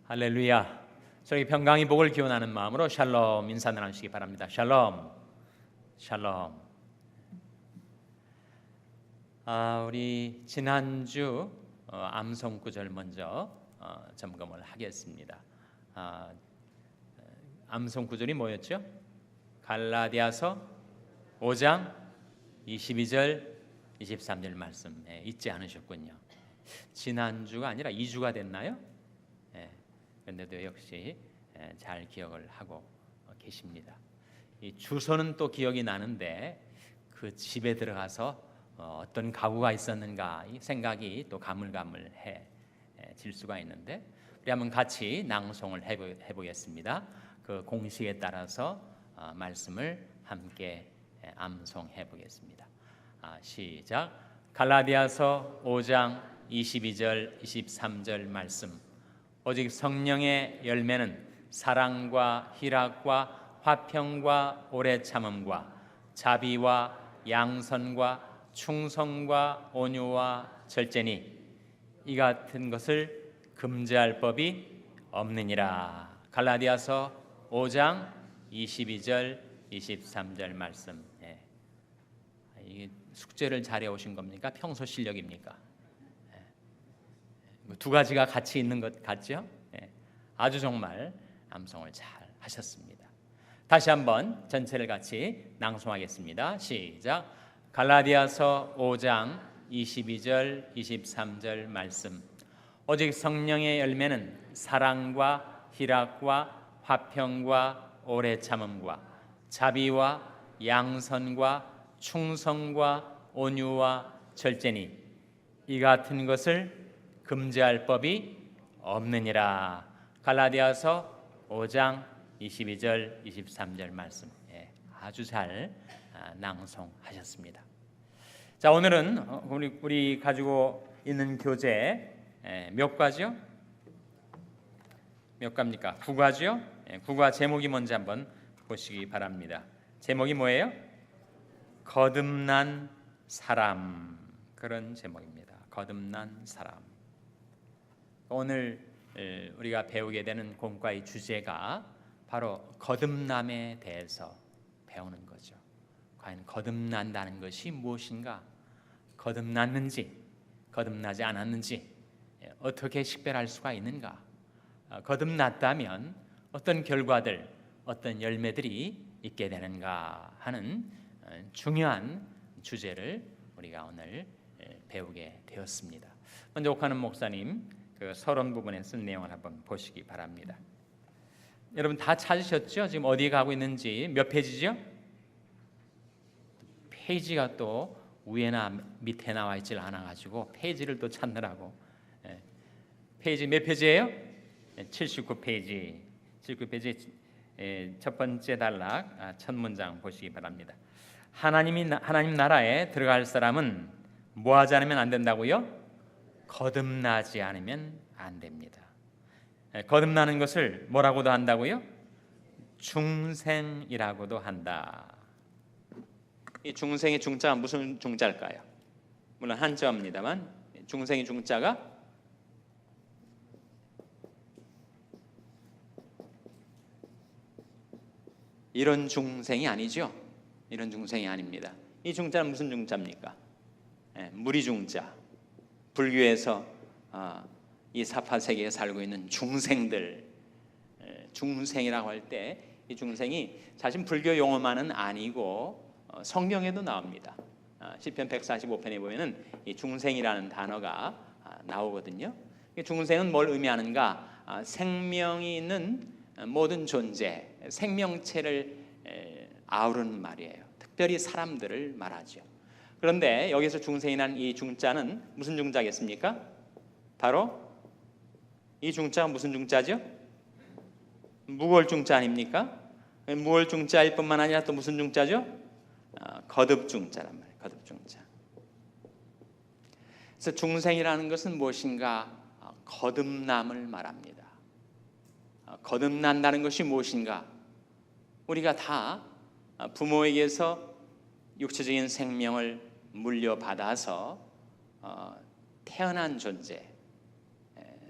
할렐루야. 저희 평강의 복을 기원하는 마음으로 샬롬 인사 나누시기 바랍니다. 샬롬. 샬롬. 우리 지난주 암송 구절 먼저 점검을 하겠습니다. 암송 구절이 뭐였죠? 갈라디아서 5장 22절 23절 말씀 잊지 않으셨군요. 지난주가 아니라 2주가 됐나요? 그런데도 역시 잘 기억을 하고 계십니다. 이 주소는 또 기억이 나는데 그 집에 들어가서 어떤 가구가 있었는가 이 생각이 또 가물가물해질 수가 있는데 우리 한번 같이 낭송을 해보겠습니다. 그 공식에 따라서 말씀을 함께 암송해 보겠습니다. 시작. 갈라디아서 5장 22절 23절 말씀. 오직 성령의 열매는 사랑과 희락과 화평과 오래 참음과 자비와 양선과 충성과 온유와 절제니 이 같은 것을 금지할 법이 없느니라. 갈라디아서 5장 22절 23절 말씀. 이게 숙제를 잘해 오신 겁니까? 평소 실력입니까? 두 가지가 같이 있는 것 같죠? 아주 정말 암송을 잘 하셨습니다. 다시 한번 전체를 같이 낭송하겠습니다. 시작. 갈라디아서 5장 22절 23절 말씀. 오직 성령의 열매는 사랑과 희락과 화평과 오래 참음과 자비와 양선과 충성과 온유와 절제니 이 같은 것을 금지할 법이 없느니라. 갈라디아서 5장 22절 23절 말씀 아주 잘 낭송하셨습니다. 자, 오늘은 우리 가지고 있는 교재 몇 과죠? 몇 과입니까? 9과죠? 9과 제목이 뭔지 한번 보시기 바랍니다. 제목이 뭐예요? 거듭난 사람. 그런 제목입니다. 거듭난 사람. 오늘 우리가 배우게 되는 공과의 주제가 바로 거듭남에 대해서 배우는 거죠. 과연 거듭난다는 것이 무엇인가? 거듭났는지 거듭나지 않았는지 어떻게 식별할 수가 있는가? 거듭났다면 어떤 결과들, 어떤 열매들이 있게 되는가 하는 중요한 주제를 우리가 오늘 배우게 되었습니다. 먼저 옥하는 목사님 그 서론 부분에 쓴 내용을 한번 보시기 바랍니다. 여러분 다 찾으셨죠? 지금 어디에 가고 있는지 몇 페이지죠? 페이지가 또 위에나 밑에 나와 있질 않아가지고 페이지를 또 찾느라고 페이지 몇 페이지예요? 79페이지 79페이지 첫 번째 단락 첫 문장 보시기 바랍니다. 하나님 나라에 들어갈 사람은 뭐 하지 않으면 안 된다고요? 거듭나지 않으면 안 됩니다. 거듭나는 것을 뭐라고도 한다고요? 중생이라고도 한다. 이 중생의 중자가 무슨 중자일까요? 물론 한자입니다만 중생의 중자가 이런 중생이 아니죠. 이런 중생이 아닙니다. 이 중자는 무슨 중자입니까? 무리 중자. 불교에서 이 사파 세계에 살고 있는 중생들, 중생이라고 할 때 이 중생이 사실 불교 용어만은 아니고 성경에도 나옵니다. 시편 145편에 보면은 이 중생이라는 단어가 나오거든요. 중생은 뭘 의미하는가? 생명이 있는 모든 존재, 생명체를 아우르는 말이에요. 특별히 사람들을 말하죠. 그런데 여기서 중생이라는 이 중자는 무슨 중자겠습니까? 바로 이 중자가 무슨 중자죠? 무월 중자 아닙니까? 무월 중자일 뿐만 아니라 또 무슨 중자죠? 거듭 중자란 말이에요. 거듭 중자. 그래서 중생이라는 것은 무엇인가? 거듭남을 말합니다. 거듭난다는 것이 무엇인가? 우리가 다 부모에게서 육체적인 생명을 물려받아서 태어난 존재,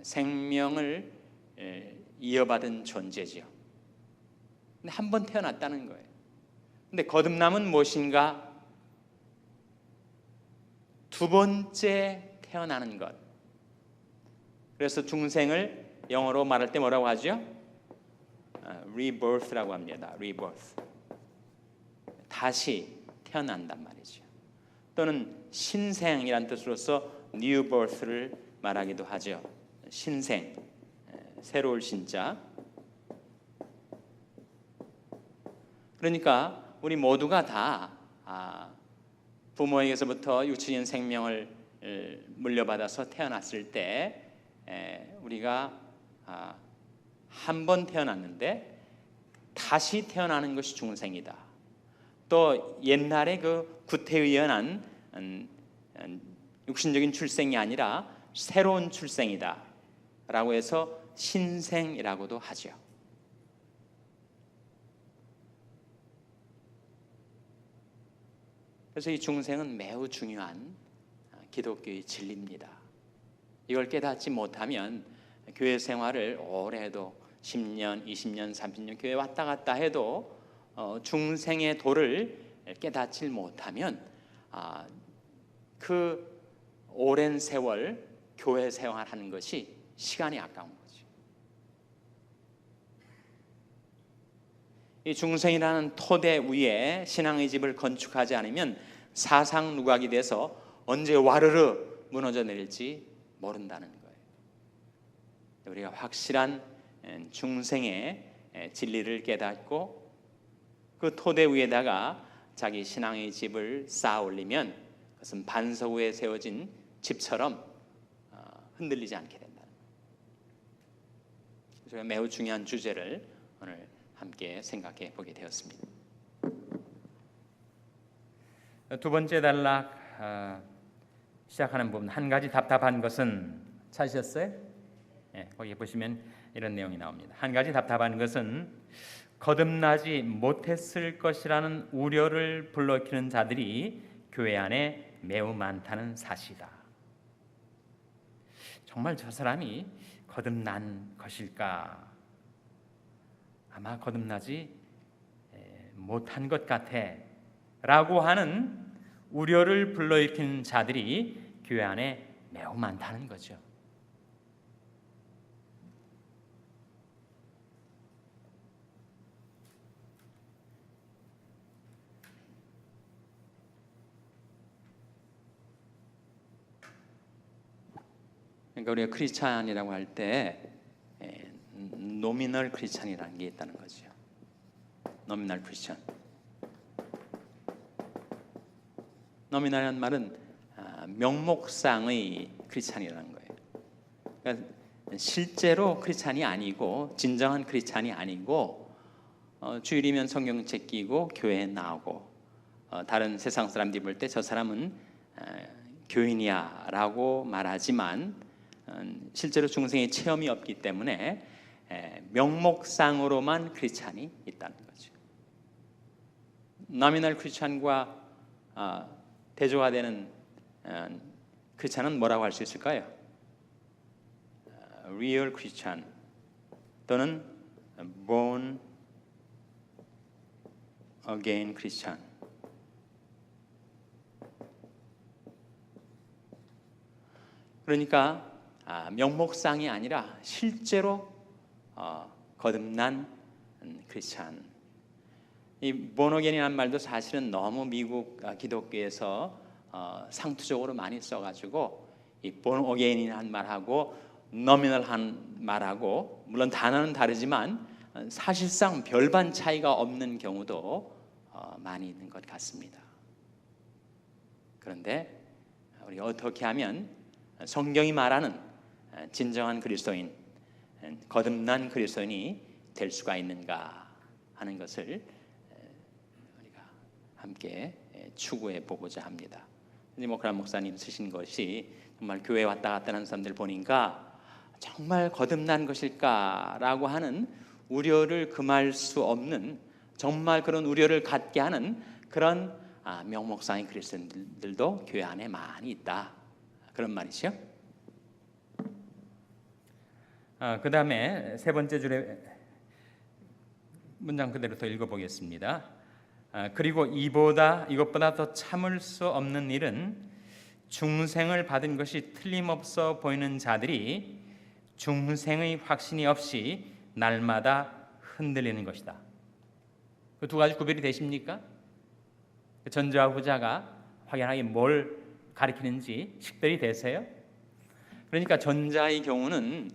생명을 이어받은 존재지요. 근데 한 번 태어났다는 거예요. 근데 거듭남은 무엇인가? 두 번째 태어나는 것. 그래서 중생을 영어로 말할 때 뭐라고 하죠? rebirth라고 합니다. rebirth. 다시 태어난단 말이죠. 또는 신생이란 뜻으로서 new birth를 말하기도 하죠. 신생, 새로울 신자. 그러니까 우리 모두가 다 부모에게서부터 유치원 생명을 물려받아서 태어났을 때 우리가 한 번 태어났는데 다시 태어나는 것이 중생이다. 또 옛날에 그 구태의연한 육신적인 출생이 아니라 새로운 출생이다 라고 해서 신생이라고도 하죠. 그래서 이 중생은 매우 중요한 기독교의 진리입니다. 이걸 깨닫지 못하면 교회 생활을 오래 해도 10년, 20년, 30년 교회 왔다 갔다 해도 중생의 도를 깨닫지 못하면 그 오랜 세월 교회 생활하는 것이 시간이 아까운 거죠. 이 중생이라는 토대 위에 신앙의 집을 건축하지 않으면 사상 누각이 돼서 언제 와르르 무너져 내릴지 모른다는 거예요. 우리가 확실한 중생의 진리를 깨닫고 그 토대 위에다가 자기 신앙의 집을 쌓아 올리면 그것은 반석 위에 세워진 집처럼 흔들리지 않게 된다. 그래서 매우 중요한 주제를 오늘 함께 생각해 보게 되었습니다. 두 번째 단락 시작하는 부분, 한 가지 답답한 것은 찾으셨어요? 거기 보시면 이런 내용이 나옵니다. 한 가지 답답한 것은 거듭나지 못했을 것이라는 우려를 불러일으키는 자들이 교회 안에 매우 많다는 사실이다. 정말 저 사람이 거듭난 것일까? 아마 거듭나지 못한 것 같아 라고 하는 우려를 불러일으키는 자들이 교회 안에 매우 많다는 거죠. 그러니까 우리가 크리스찬이라고 할 때 노미널 크리스찬이라는 게 있다는 거죠. 노미널 크리스찬. 노미널이라는 말은 명목상의 크리스찬이라는 거예요. 그러니까 실제로 크리스찬이 아니고 진정한 크리스찬이 아니고 주일이면 성경책 끼고 교회에 나오고 다른 세상 사람들이 볼 때 저 사람은 교인이야 라고 말하지만 실제로 중생의 체험이 없기 때문에 명목상으로만 크리스찬이 있다는 거죠. 노미널 크리스찬과 대조화되는 크리스찬은 뭐라고 할 수 있을까요? Real Christian 또는 Born Again Christian. 그러니까 명목상이 아니라 실제로 거듭난 크리스찬. 이 본어겐이라는 말도 사실은 너무 미국 기독교에서 상투적으로 많이 써가지고 이 본어겐이라는 말하고 노미널한 말하고 물론 단어는 다르지만 사실상 별반 차이가 없는 경우도 많이 있는 것 같습니다. 그런데 우리가 어떻게 하면 성경이 말하는 진정한 그리스도인, 거듭난 그리스도인이 될 수가 있는가 하는 것을 우리가 함께 추구해 보고자 합니다. 모크란 목사님 쓰신 것이 정말 교회 왔다 갔다 하는 사람들 보니까 정말 거듭난 것일까라고 하는 우려를 금할 수 없는, 정말 그런 우려를 갖게 하는 그런 명목상의 그리스도인들도 교회 안에 많이 있다, 그런 말이죠. 그 다음에 세 번째 줄에 문장 그대로 더 읽어보겠습니다. 그리고 이것보다 더 참을 수 없는 일은 중생을 받은 것이 틀림없어 보이는 자들이 중생의 확신이 없이 날마다 흔들리는 것이다. 그 두 가지 구별이 되십니까? 전자와 후자가 확연하게 뭘 가리키는지 식별이 되세요? 그러니까 전자의 경우는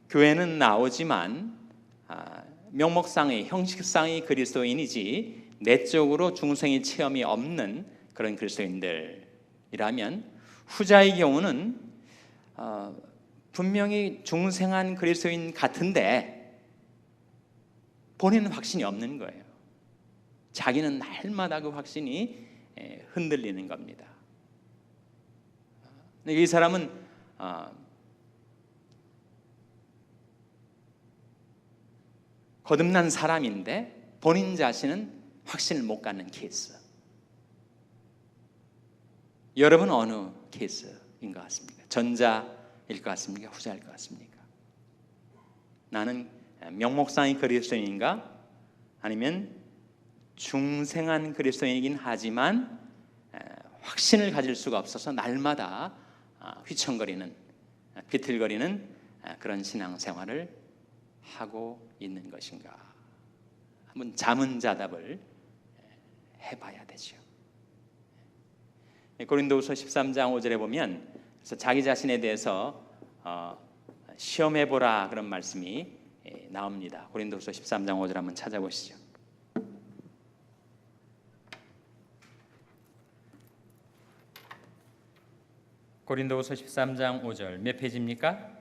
교회는 나오지만 명목상의 형식상의 그리스도인이지 내적으로 중생의 체험이 없는 그런 그리스도인들이라면, 후자의 경우는 분명히 중생한 그리스도인 같은데 본인은 확신이 없는 거예요. 자기는 날마다 그 확신이 흔들리는 겁니다. 이 사람은 거듭난 사람인데 본인 자신은 확신을 못 갖는 케이스. 여러분 어느 케이스인 것 같습니까? 전자일 것 같습니까? 후자일 것 같습니까? 나는 명목상의 그리스도인인가? 아니면 중생한 그리스도인이긴 하지만 확신을 가질 수가 없어서 날마다 휘청거리는, 비틀거리는 그런 신앙생활을 하고 있는 것인가? 한번 자문자답을 해봐야 되죠. 고린도후서 13장 5절에 보면 그래서 자기 자신에 대해서 시험해보라 그런 말씀이 나옵니다. 고린도후서 13장 5절 한번 찾아보시죠. 고린도후서 13장 5절 몇 페이지입니까?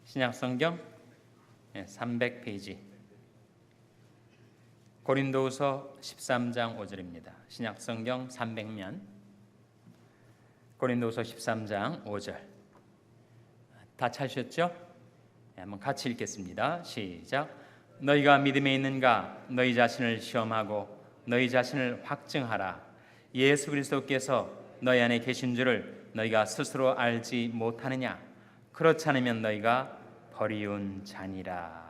신약성경 300페이지. 고린도후서 13장 5절입니다. 신약성경 300면 고린도후서 13장 5절. 다 찾으셨죠? 한번 같이 읽겠습니다. 시작. 너희가 믿음에 있는가? 너희 자신을 시험하고 너희 자신을 확증하라. 예수 그리스도께서 너희 안에 계신 줄을 너희가 스스로 알지 못하느냐? 그렇지 않으면 너희가 버리운 자니라.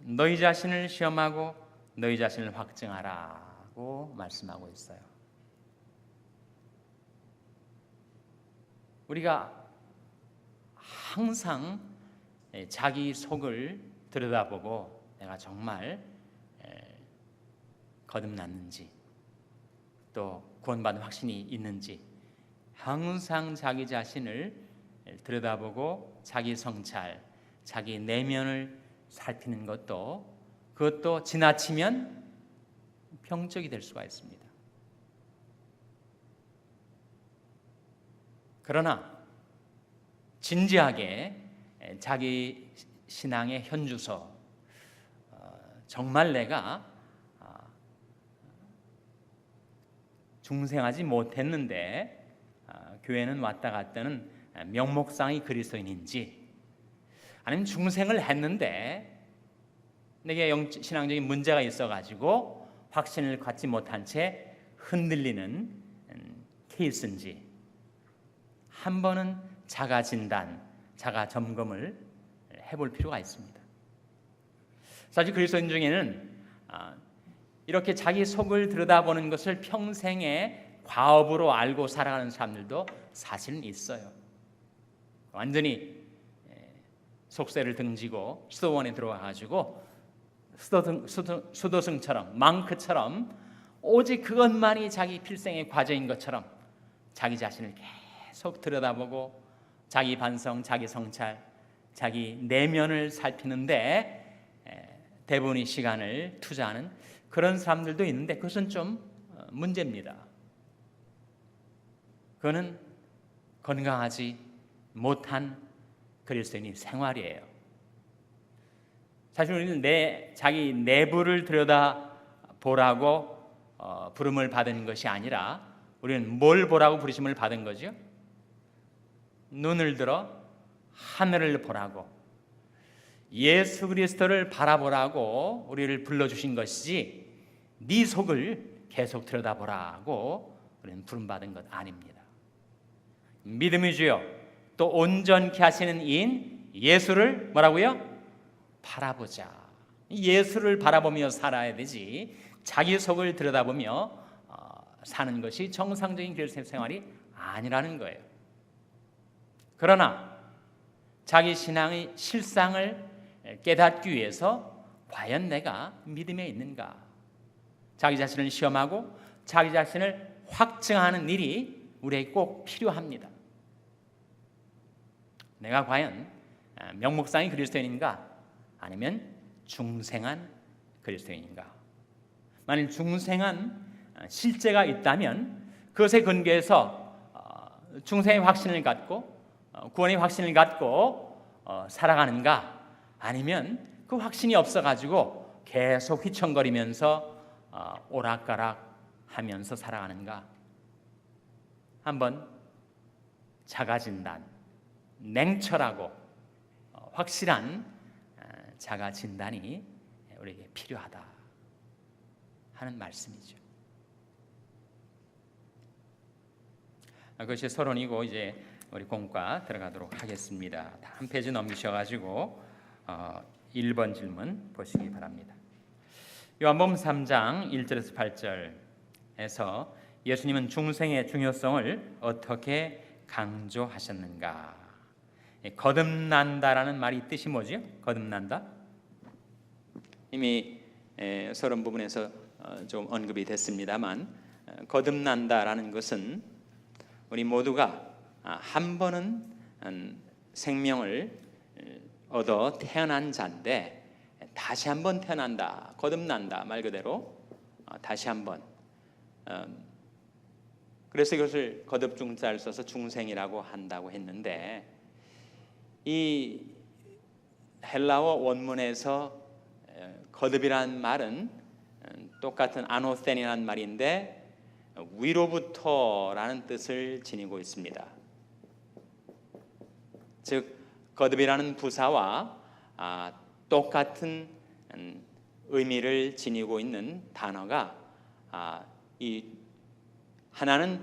너희 자신을 시험하고 너희 자신을 확증하라고 말씀하고 있어요. 우리가 항상 자기 속을 들여다보고 내가 정말 거듭났는지 또 구원받은 확신이 있는지 항상 자기 자신을 들여다보고 자기 성찰, 자기 내면을 살피는 그것도 지나치면 병적이 될 수가 있습니다. 그러나 진지하게 자기 신앙의 현주소, 정말 내가 중생하지 못했는데 교회는 왔다 갔다는 명목상의 그리스도인인지, 아니면 중생을 했는데 내게 신앙적인 문제가 있어가지고 확신을 갖지 못한 채 흔들리는 케이스인지 한 번은 자가 진단, 자가 점검을 해볼 필요가 있습니다. 사실 그리스도인 중에는 이렇게 자기 속을 들여다보는 것을 평생의 과업으로 알고 살아가는 사람들도 사실은 있어요. 완전히 속세를 등지고 수도원에 들어와가지고 수도승처럼 망크처럼 오직 그것만이 자기 필생의 과정인 것처럼 자기 자신을 계속 들여다보고 자기 반성, 자기 성찰, 자기 내면을 살피는데 대부분의 시간을 투자하는 그런 사람들도 있는데 그것은 좀 문제입니다. 그거는 건강하지 못한 그리스도인의 생활이에요. 사실 우리는 자기 내부를 들여다보라고 부름을 받은 것이 아니라 우리는 뭘 보라고 부르심을 받은 거죠? 눈을 들어 하늘을 보라고, 예수 그리스도를 바라보라고 우리를 불러주신 것이지 네 속을 계속 들여다보라고 우리는 부름받은 것 아닙니다. 믿음의 주요 또 온전케 하시는 이인 예수를 뭐라고요? 바라보자. 예수를 바라보며 살아야 되지 자기 속을 들여다보며 사는 것이 정상적인 그리스도인 생활이 아니라는 거예요. 그러나 자기 신앙의 실상을 깨닫기 위해서 과연 내가 믿음에 있는가? 자기 자신을 시험하고 자기 자신을 확증하는 일이 우리에게 꼭 필요합니다. 내가 과연 명목상의 그리스도인인가? 아니면 중생한 그리스도인인가? 만일 중생한 실제가 있다면 그것에 근거해서 중생의 확신을 갖고 구원의 확신을 갖고 살아가는가? 아니면 그 확신이 없어가지고 계속 휘청거리면서 오락가락 하면서 살아가는가? 한번 자가진단, 냉철하고 확실한 자가진단이 우리에게 필요하다 하는 말씀이죠. 그것이 서론이고 이제 우리 공과 들어가도록 하겠습니다. 한 페이지 넘기셔가지고 1번 질문 보시기 바랍니다. 요한복음 3장 1절에서 8절에서 예수님은 중생의 중요성을 어떻게 강조하셨는가? 거듭난다라는 말이 뜻이 뭐죠? 거듭난다? 이미 서론 부분에서 좀 언급이 됐습니다만 거듭난다라는 것은 우리 모두가 한 번은 생명을 얻어 태어난 자인데 다시 한번 태어난다, 거듭난다 말 그대로 다시 한번. 그래서 이것을 거듭중자를 써서 중생이라고 한다고 했는데 이 헬라어 원문에서 거듭이라는 말은 똑같은 아노센이라는 말인데 위로부터라는 뜻을 지니고 있습니다. 즉 거듭이라는 부사와 똑같은 의미를 지니고 있는 단어가 이 하나는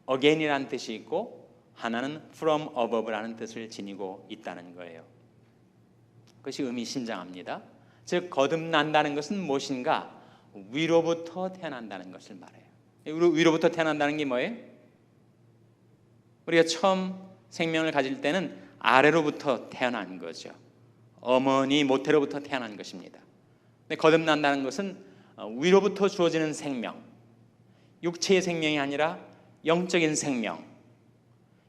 again이라는 뜻이 있고 하나는 from above라는 뜻을 지니고 있다는 거예요. 그것이 의미심장합니다. 즉 거듭난다는 것은 무엇인가? 위로부터 태어난다는 것을 말해요. 위로부터 태어난다는 게 뭐예요? 우리가 처음 생명을 가질 때는 아래로부터 태어난 거죠. 어머니 모태로부터 태어난 것입니다. 근데 거듭난다는 것은 위로부터 주어지는 생명, 육체의 생명이 아니라 영적인 생명,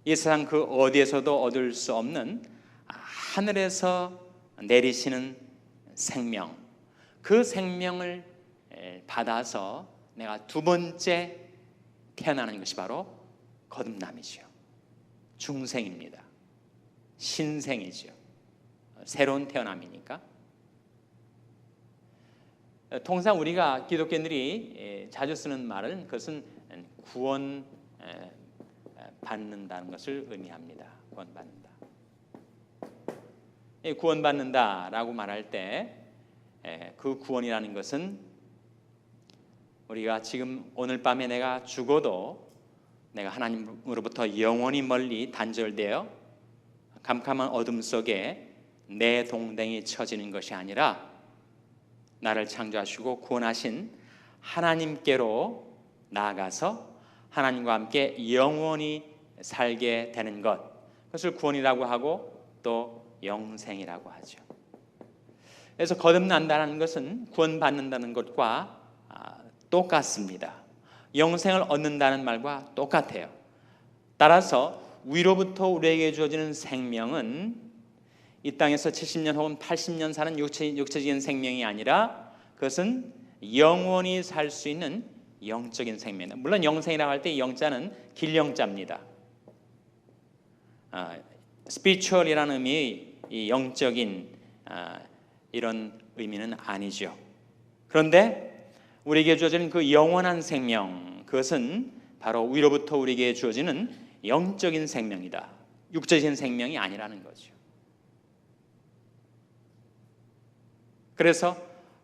이 세상 그 어디에서도 얻을 수 없는 하늘에서 내리시는 생명, 그 생명을 받아서 내가 두 번째 태어나는 것이 바로 거듭남이죠. 중생입니다. 신생이죠. 새로운 태어남이니까. 통상 우리가 기독교인들이 자주 쓰는 말은 그것은 구원 받는다는 것을 의미합니다. 구원받는다. 구원받는다라고 말할 때 그 구원이라는 것은 우리가 지금 오늘 밤에 내가 죽어도 내가 하나님으로부터 영원히 멀리 단절되어 캄캄한 어둠 속에 내 동댕이 쳐지는 것이 아니라 나를 창조하시고 구원하신 하나님께로 나아가서 하나님과 함께 영원히 살게 되는 것, 그것을 구원이라고 하고 또 영생이라고 하죠. 그래서 거듭난다는 것은 구원받는다는 것과 똑같습니다. 영생을 얻는다는 말과 똑같아요. 따라서 위로부터 우리에게 주어지는 생명은 이 땅에서 70년 혹은 80년 사는 육체적인 생명이 아니라 그것은 영원히 살 수 있는 영적인 생명입니다. 물론 영생이라고 할 때 영자는 길영자입니다. spiritual이라는 의미의 이 영적인 이런 의미는 아니죠. 그런데 우리에게 주어지는 그 영원한 생명, 그것은 바로 위로부터 우리에게 주어지는 영적인 생명이다. 육적인 생명이 아니라는 거죠. 그래서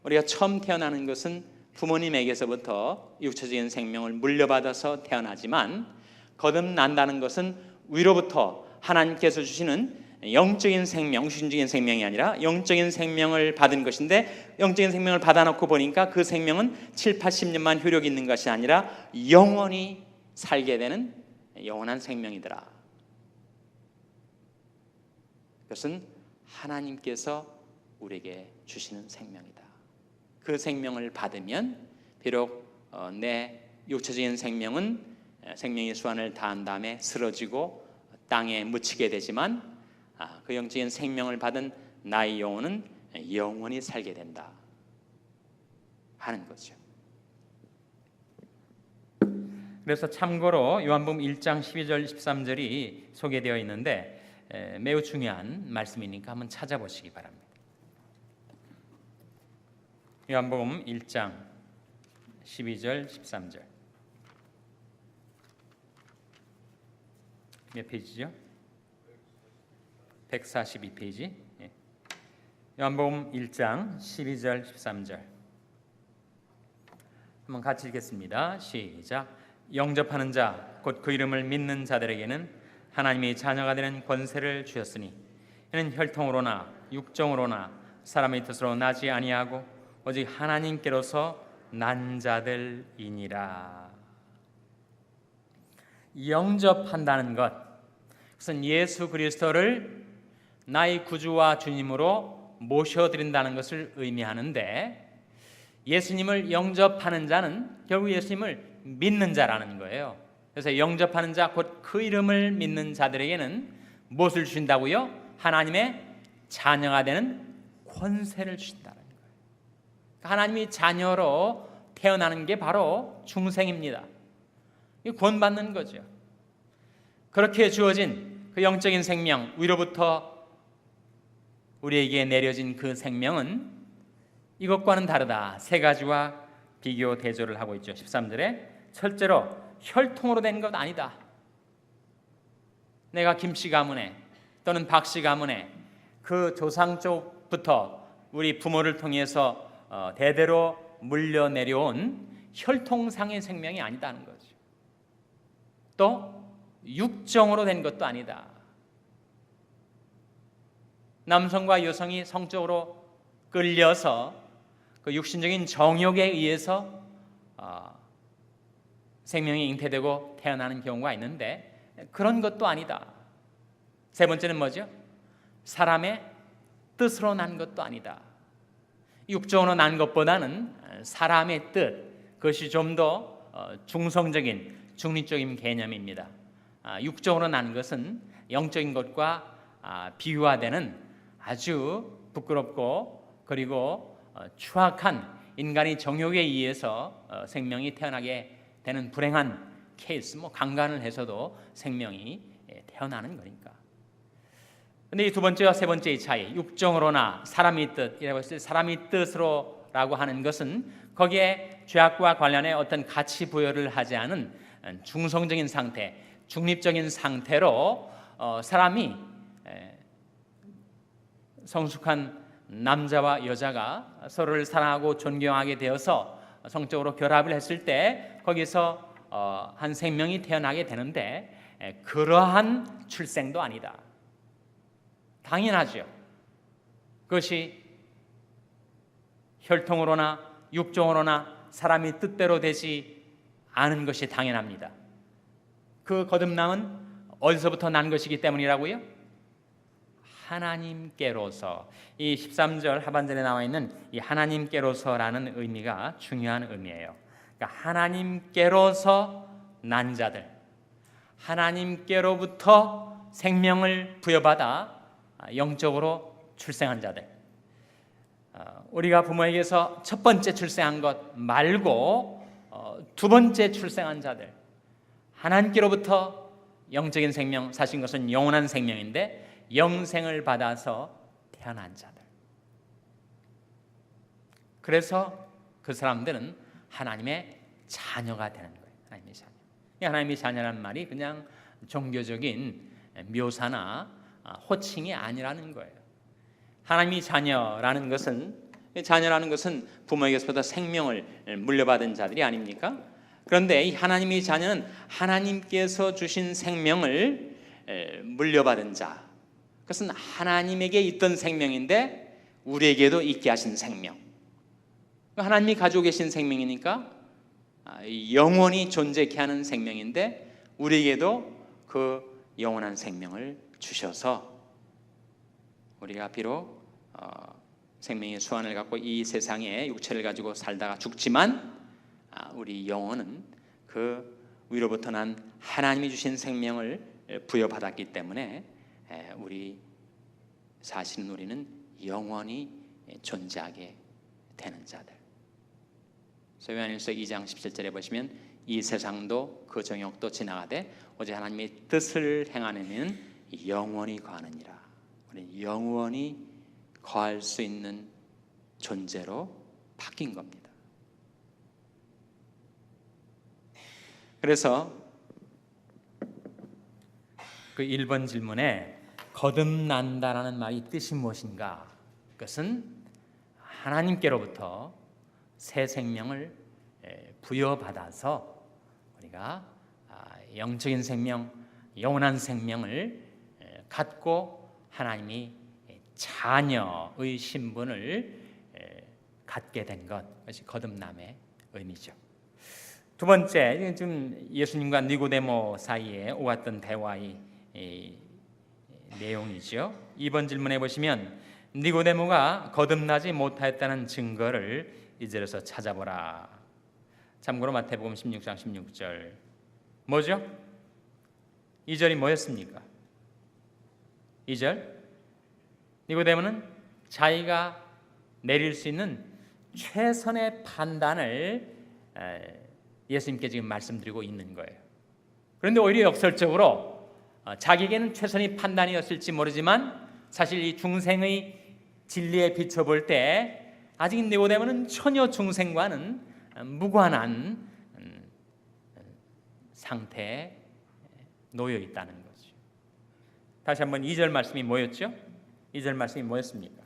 우리가 처음 태어나는 것은 부모님에게서부터 육체적인 생명을 물려받아서 태어나지만 거듭난다는 것은 위로부터 하나님께서 주시는 영적인 생명, 육신적인 생명이 아니라 영적인 생명을 받은 것인데, 영적인 생명을 받아놓고 보니까 그 생명은 7, 80년만 효력이 있는 것이 아니라 영원히 살게 되는 영원한 생명이더라. 그것은 하나님께서 우리에게 주시는 생명이다. 그 생명을 받으면 비록 내 육체적인 생명은 생명의 수완을 다한 다음에 쓰러지고 땅에 묻히게 되지만 그 영적인 생명을 받은 나의 영혼은 영원히 살게 된다 하는 거죠. 그래서 참고로 요한복음 1장 12절 13절이 소개되어 있는데 매우 중요한 말씀이니까 한번 찾아보시기 바랍니다. 요한복음 1장 12절 13절 몇 페이지죠? 142페이지. 요한복음 1장 12절 13절 한번 같이 읽겠습니다. 시작. 영접하는 자 곧 그 이름을 믿는 자들에게는 하나님의 자녀가 되는 권세를 주셨으니 이는 혈통으로나 육정으로나 사람의 뜻으로 나지 아니하고 오직 하나님께로서 난 자들이니라. 영접한다는 것, 그것은 예수 그리스도를 나의 구주와 주님으로 모셔드린다는 것을 의미하는데, 예수님을 영접하는 자는 결국 예수님을 믿는 자라는 거예요. 그래서 영접하는 자 곧 그 이름을 믿는 자들에게는 무엇을 주신다고요? 하나님의 자녀가 되는 권세를 주신다는 거예요. 하나님의 자녀로 태어나는 게 바로 중생입니다. 구원받는 거죠. 그렇게 주어진 그 영적인 생명, 위로부터 우리에게 내려진 그 생명은 이것과는 다르다. 세 가지와 비교 대조를 하고 있죠. 13절에 첫째로 혈통으로 된 것 아니다. 내가 김씨 가문에 또는 박씨 가문에 그 조상 쪽부터 우리 부모를 통해서 대대로 물려 내려온 혈통상의 생명이 아니다는 거죠. 또 육정으로 된 것도 아니다. 남성과 여성이 성적으로 끌려서 그 육신적인 정욕에 의해서 생명이 잉태되고 태어나는 경우가 있는데 그런 것도 아니다. 세 번째는 뭐죠? 사람의 뜻으로 난 것도 아니다. 육정으로 난 것보다는 사람의 뜻, 그것이 좀 더 중성적인 중립적인 개념입니다. 육정으로 난 것은 영적인 것과 비유화되는 아주 부끄럽고 그리고 추악한 인간의 정욕에 의해서 생명이 태어나게 되는 불행한 케이스, 강간을 해서도 생명이 태어나는 거니까. 근데 이 두 번째와 세 번째의 차이, 육정으로나 사람의 뜻이라고 했을 때 사람의 뜻으로라고 하는 것은 거기에 죄악과 관련해 어떤 가치 부여를 하지 않은 중성적인 상태, 중립적인 상태로 사람이 성숙한 남자와 여자가 서로를 사랑하고 존경하게 되어서 성적으로 결합을 했을 때 거기서 한 생명이 태어나게 되는데 그러한 출생도 아니다. 당연하죠. 그것이 혈통으로나 육정으로나 사람이 뜻대로 되지 않은 것이 당연합니다. 그 거듭남은 어디서부터 난 것이기 때문이라고요? 하나님께로서. 이 13절 하반절에 나와 있는 이 하나님께로서라는 의미가 중요한 의미예요. 그러니까 하나님께로서 난 자들, 하나님께로부터 생명을 부여받아 영적으로 출생한 자들, 우리가 부모에게서 첫 번째 출생한 것 말고 두 번째 출생한 자들, 하나님께로부터 영적인 생명, 사실 것은 영원한 생명인데 영생을 받아서 태어난 자들. 그래서 그 사람들은 하나님의 자녀가 되는 거예요. 하나님의 자녀. 하나님의 자녀라는 말이 그냥 종교적인 묘사나 호칭이 아니라는 거예요. 하나님의 자녀라는 것은 자녀라는 것은 부모에게서부터 생명을 물려받은 자들이 아닙니까? 그런데 이 하나님의 자녀는 하나님께서 주신 생명을 물려받은 자. 그것은 하나님에게 있던 생명인데 우리에게도 있게 하신 생명. 하나님이 가지고 계신 생명이니까 영원히 존재케 하는 생명인데 우리에게도 그 영원한 생명을 주셔서 우리가 비록 생명의 수완을 갖고 이 세상에 육체를 가지고 살다가 죽지만 우리 영혼은 그 위로부터 난 하나님이 주신 생명을 부여받았기 때문에 사실은 우리는 영원히 존재하게 되는 자들. 요한일서 2장 17절에 보시면 이 세상도 그 정욕도 지나가되 오직 하나님의 뜻을 행하는 이는 영원히 거하느니라. 우리는 영원히 거할 수 있는 존재로 바뀐 겁니다. 그래서 그 1번 질문에 거듭난다라는 말이 뜻이 무엇인가? 그것은 하나님께로부터 새 생명을 부여받아서 우리가 영적인 생명, 영원한 생명을 갖고 하나님이 자녀의 신분을 갖게 된 것, 그것이 거듭남의 의미죠. 두 번째, 지금 예수님과 니고데모 사이에 오갔던 대화의 내용이죠. 2번 질문해 보시면 니고데모가 거듭나지 못하였다는 증거를 2절에서 찾아보라. 참고로 마태복음 16장 16절 뭐죠? 2절이 뭐였습니까? 2절 니고데모는 자기가 내릴 수 있는 최선의 판단을 예수님께 지금 말씀드리고 있는 거예요. 그런데 오히려 역설적으로 자기에게는 최선의 판단이었을지 모르지만 사실 이 중생의 진리에 비춰볼 때 아직 니고데모는 처녀 중생과는 무관한 상태에 놓여 있다는 거죠. 다시 한번 2절 말씀이 뭐였죠? 2절 말씀이 뭐였습니까?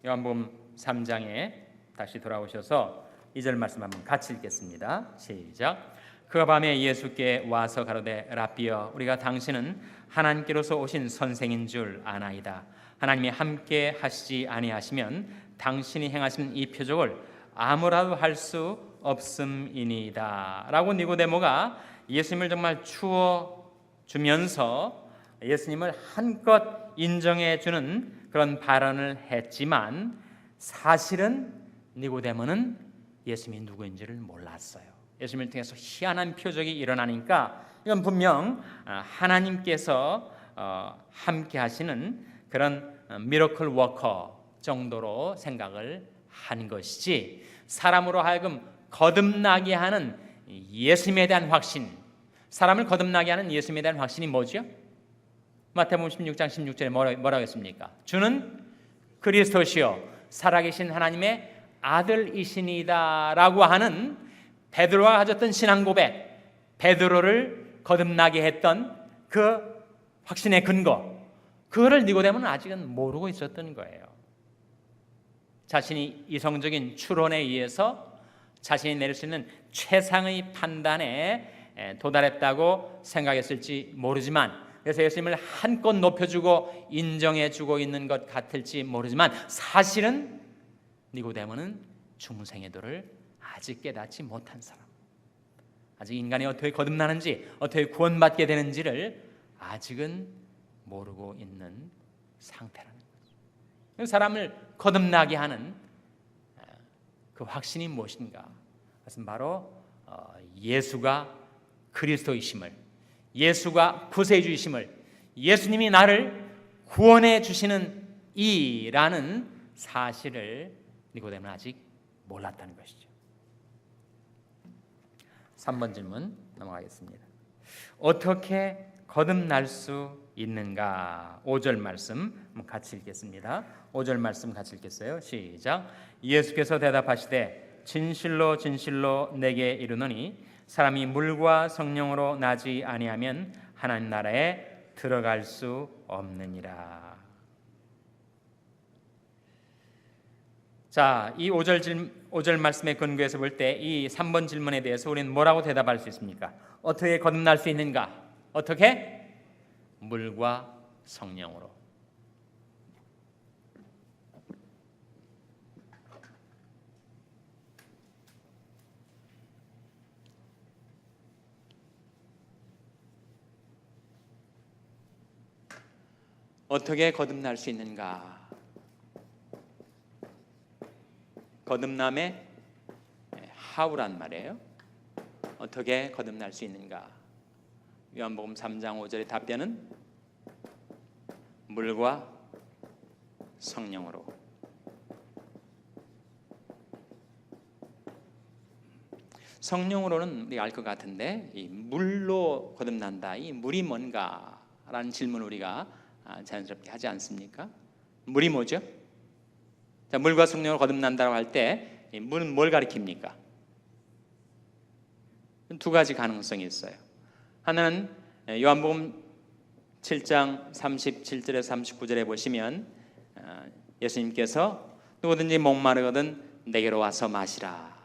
요한복음 3장에 다시 돌아오셔서 2절 말씀 한번 같이 읽겠습니다. 시작. 그 밤에 예수께 와서 가로되 라삐여 우리가 당신은 하나님께로서 오신 선생인 줄 아나이다. 하나님이 함께 하시지 아니하시면 당신이 행하신 이 표적을 아무라도 할 수 없음이니이다 라고 니고데모가 예수님을 정말 추워 주면서 예수님을 한껏 인정해 주는 그런 발언을 했지만 사실은 니고데모는 예수님이 누구인지를 몰랐어요. 예수님을 통해서 희한한 표적이 일어나니까 이건 분명 하나님께서 함께 하시는 그런 미러클 워커 정도로 생각을 한 것이지 사람으로 하여금 거듭나게 하는 예수님에 대한 확신, 사람을 거듭나게 하는 예수님에 대한 확신이 뭐죠? 마태복음 16장 16절에 뭐라고 했습니까? 주는 그리스도시요 살아계신 하나님의 아들이시니이다 라고 하는 베드로가 가졌던 신앙 고백, 베드로를 거듭나게 했던 그 확신의 근거, 그거를 니고데모는 아직은 모르고 있었던 거예요. 자신이 이성적인 추론에 의해서 자신이 내릴 수 있는 최상의 판단에 도달했다고 생각했을지 모르지만, 그래서 예수님을 한껏 높여주고 인정해주고 있는 것 같을지 모르지만 사실은 니고데모는 중생의 도를 아직 깨닫지 못한 사람, 아직 인간이 어떻게 거듭나는지 어떻게 구원받게 되는지를 아직은 모르고 있는 상태라는 거죠. 사람을 거듭나게 하는 그 확신이 무엇인가? 그것은 바로 예수가 그리스도이심을, 예수가 구세주이심을, 예수님이 나를 구원해 주시는 이라는 사실을 니고데모는 아직 몰랐다는 것이죠. 3번 질문 넘어가겠습니다. 어떻게 거듭날 수 있는가? 5절 말씀 같이 읽겠습니다. 5절 말씀 같이 읽겠어요. 시작. 예수께서 대답하시되 진실로 진실로 내게 이르노니 사람이 물과 성령으로 나지 아니하면 하나님 나라에 들어갈 수 없느니라. 자, 이 5절 말씀에 근거해서 볼 때 이 3번 질문에 대해서 우리는 뭐라고 대답할 수 있습니까? 어떻게 거듭날 수 있는가? 어떻게? 물과 성령으로. 어떻게 거듭날 수 있는가? 거듭남의 how란 말이에요. 어떻게 거듭날 수 있는가? 요한복음 3장 5절의 답변은 물과 성령으로. 성령으로는 우리가 알 것 같은데 이 물로 거듭난다. 이 물이 뭔가라는 질문을 우리가 자연스럽게 하지 않습니까? 물이 뭐죠? 자, 물과 성령으로 거듭난다고 할 때 이 물은 뭘 가리킵니까? 두 가지 가능성이 있어요. 하나는 요한복음 7장 37절에서 39절에 보시면 예수님께서 누구든지 목마르거든 내게로 와서 마시라.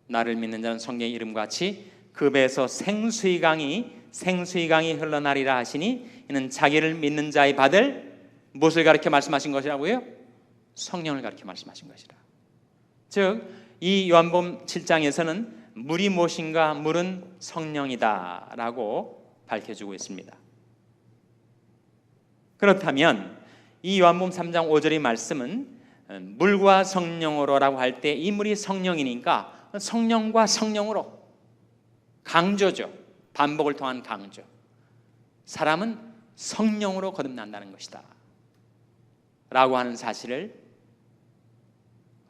나를 믿는 자는 성경의 이름과 같이 그 배에서 생수의 강이 흘러나리라 하시니 이는 자기를 믿는 자의 받을 무엇을 가리켜 말씀하신 것이라고요? 성령을 가리켜 말씀하신 것이라. 즉, 이 요한복음 7장에서는 물이 무엇인가? 물은 성령이다 라고 밝혀주고 있습니다. 그렇다면 이 요한복음 3장 5절의 말씀은 물과 성령으로라고 할 때 이 물이 성령이니까 성령과 성령으로, 강조죠. 반복을 통한 강조. 사람은 성령으로 거듭난다는 것이다 라고 하는 사실을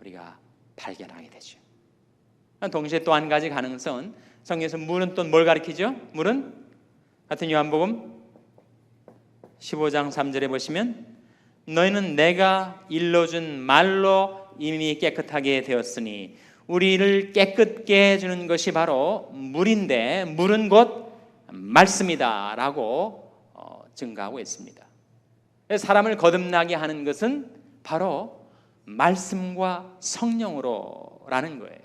우리가 발견하게 되죠. 동시에 또 한 가지 가능성은 성경에서 물은 또 뭘 가리키죠? 물은 같은 요한복음 15장 3절에 보시면 너희는 내가 일러준 말로 이미 깨끗하게 되었으니 우리를 깨끗게 해주는 것이 바로 물인데 물은 곧 말씀이다 라고 증가하고 있습니다. 사람을 거듭나게 하는 것은 바로 말씀과 성령으로라는 거예요.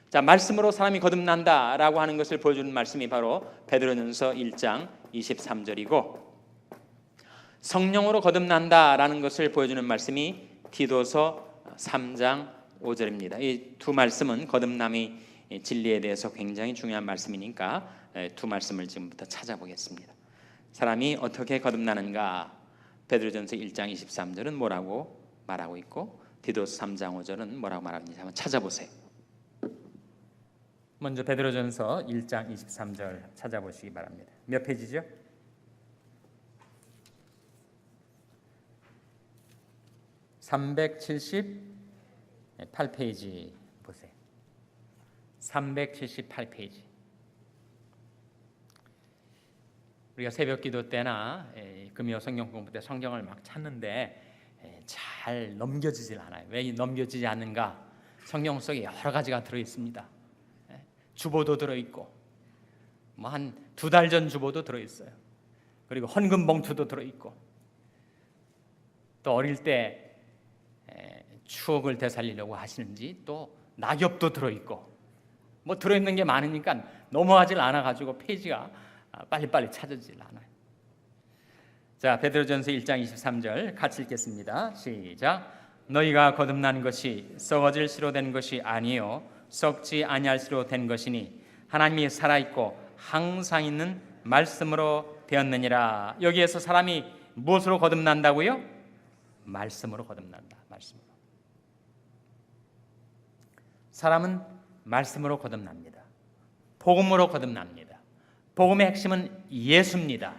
자, 말씀으로 사람이 거듭난다라고 하는 것을 보여주는 말씀이 바로 베드로전서 1장 23절이고 성령으로 거듭난다라는 것을 보여주는 말씀이 디도서 3장 5절입니다. 이 두 말씀은 거듭남의 진리에 대해서 굉장히 중요한 말씀이니까 두 말씀을 지금부터 찾아보겠습니다. 사람이 어떻게 거듭나는가? 베드로전서 1장 23절은 뭐라고 말하고 있고 디도서 3장 5절은 뭐라고 말하는지 한번 찾아보세요. 먼저 베드로전서 1장 23절 찾아보시기 바랍니다. 몇 페이지죠? 378페이지 보세요. 378페이지. 우리가 새벽 기도 때나 금요 성경 공부 때 성경을 막 찾는데 잘 넘겨지질 않아요. 왜 넘겨지지 않는가? 성경 속에 여러 가지가 들어있습니다. 주보도 들어있고 뭐 한 2달 전 주보도 들어있어요. 그리고 헌금 봉투도 들어있고 또 어릴 때 추억을 되살리려고 하시는지 또 낙엽도 들어있고 뭐 들어있는 게 많으니까 넘어가질 않아가지고 페이지가 빨리빨리 찾아지질 않아요. 자, 베드로전서 1장 23절 같이 읽겠습니다. 시작. 너희가 거듭난 것이 썩어질 시로 된 것이 아니요 썩지 아니할 시로 된 것이니 하나님이 살아있고 항상 있는 말씀으로 되었느니라. 여기에서 사람이 무엇으로 거듭난다고요? 말씀으로 거듭난다. 말씀으로. 사람은 말씀으로 거듭납니다. 복음으로 거듭납니다. 복음의 핵심은 예수입니다.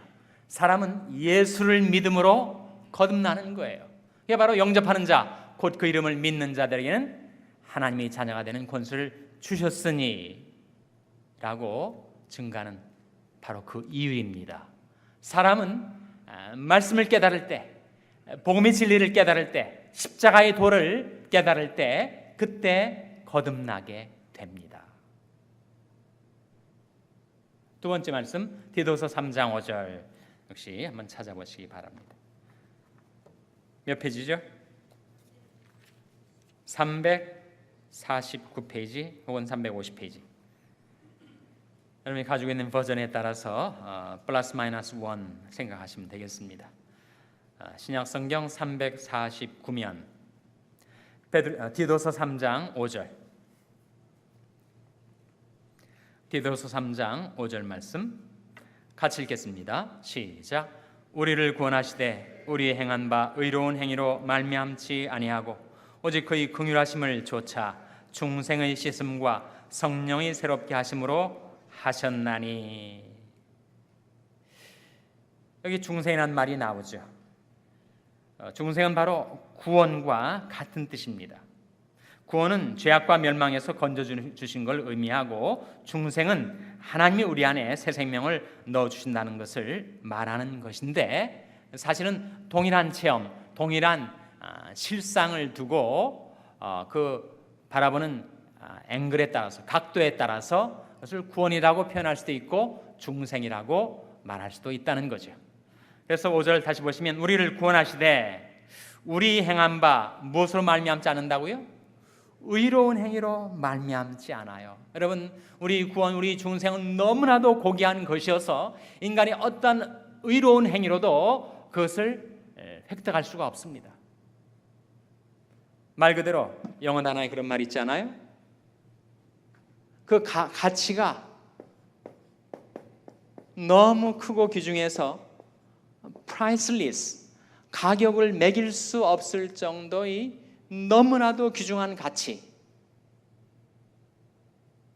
사람은 예수를 믿음으로 거듭나는 거예요. 이게 바로 영접하는 자, 곧 그 이름을 믿는 자들에게는 하나님의 자녀가 되는 권세를 주셨으니 라고 증가하는 바로 그 이유입니다. 사람은 말씀을 깨달을 때, 복음의 진리를 깨달을 때, 십자가의 도를 깨달을 때 그때 거듭나게 됩니다. 두 번째 말씀 디도서 3장 5절 역시 한번 찾아보시기 바랍니다. 몇 페이지죠? 349페이지 혹은 350페이지. 여러분이 가지고 있는 버전에 따라서 플러스 마이너스 1 생각하시면 되겠습니다. 신약 성경 349면 디도서 3장 5절. 디도서 3장 5절 말씀 같이 읽겠습니다. 시작. 우리를 구원하시되 우리의 행한 바 의로운 행위로 말미암지 아니하고 오직 그의 긍휼하심을 조차 중생의 씻음과 성령이 새롭게 하심으로 하셨나니. 여기 중생이라는 말이 나오죠. 중생은 바로 구원과 같은 뜻입니다. 구원은 죄악과 멸망에서 건져주신 걸 의미하고, 중생은 하나님이 우리 안에 새 생명을 넣어주신다는 것을 말하는 것인데, 사실은 동일한 체험, 동일한 실상을 두고 그 바라보는 앵글에 따라서, 각도에 따라서 그것을 구원이라고 표현할 수도 있고 중생이라고 말할 수도 있다는 거죠. 그래서 5절 다시 보시면 우리를 구원하시되 우리 행한 바 무엇으로 말미암지 않는다고요? 의로운 행위로 말미암지 않아요. 여러분, 우리 구원, 우리 중생은 너무나도 고귀한 것이어서 인간이 어떤 의로운 행위로도 그것을 획득할 수가 없습니다. 말 그대로 영어 단어에 그런 말 있잖아요. 그 가치가 너무 크고 귀중해서 priceless, 가격을 매길 수 없을 정도의 너무나도 귀중한 가치,